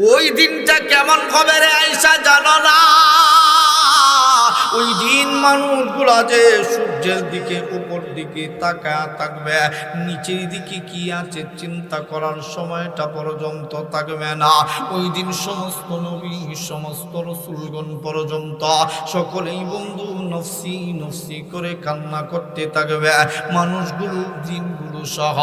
ওই দিনটা কেমন হবে রে আয়েশা জানো না? ওই দিন মানুষগুলা যে সূর্যের দিকে উপর দিকে তাকায়া থাকবে, নিচের দিকে কি আছে চিন্তা করার সময়টা পর্যন্ত থাকবে না। ওই দিন সমস্ত নবী সমস্ত রাসূলগণ পর্যন্ত সকলেই বন্ধু নফসি নফসি করে কান্না করতে থাকবে। মানুষগুলো জিনগুলো সহ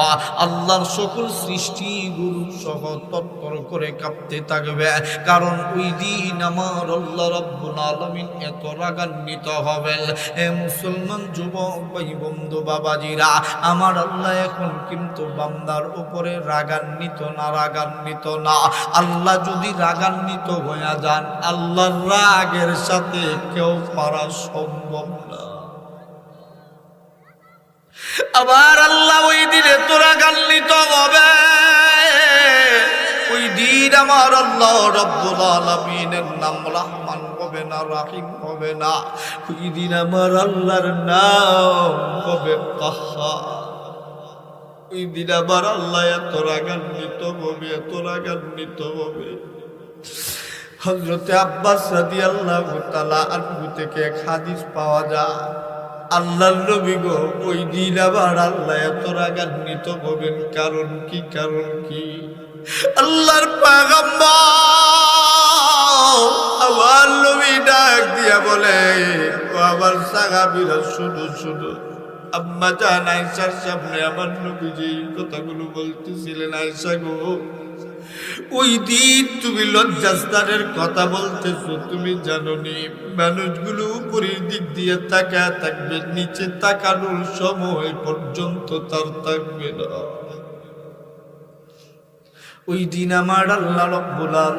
আল্লাহর সকল সৃষ্টিগুলো সহ তৎপর করে কাঁপতে থাকবে। কারণ ওই দিন আমার আল্লাহ রাব্বুল আলামিন এত রাগান্বিত হবেন। এ মুসলমান যুবক ভাই বন্ধু বাবাজিরা, আমার আল্লাহ এখন কিন্তু বান্দার উপরে রাগান্বিত না। আল্লাহ যদি রাগান্বিত হয়ে যান, আল্লাহর রাগের সাথে কেউ পারা সম্ভব না। আবার আল্লাহ ওই দিনে তো রাগান্বিত হবে। ওই দিন আমার আল্লাহ রাব্বুল আলামিনের নাম রহমান হবে না, রাহিম হবে না। ওই দিন আমার আল্লাহর নাম হবে কাহ্হার। ওই দিন আমার আল্লাহ এত রাগান্বিত হবে। হযরতে আব্বাস রাদিয়াল্লাহু তাআলা আনহু থেকে এক হাদিস পাওয়া যায়, আল্লাহর নবী গো ওই দিন আবার আল্লাহ এত রাগান্বিত হবেন। কারণ কি? আল্লাহর পয়গম্বর আমার নবী ডাক দিয়া বলে, ও আমার সাহাবীরা শুধু আম্মা জান আয়েশার সামনে আমার নবীজি কথাগুলো বলতেছিলেন, আয়েশা গো ওই দিন তুমি লজ্জাস্থানের কথা বলতেছো, তুমি জানো নি মানুষগুলো উপরের দিক দিয়ে তাকায় থাকবে, নিচে তাকানোর সময় পর্যন্ত তার থাকবে না। ওই দিন আমার আল্লাহ রাব্বুল আলামিন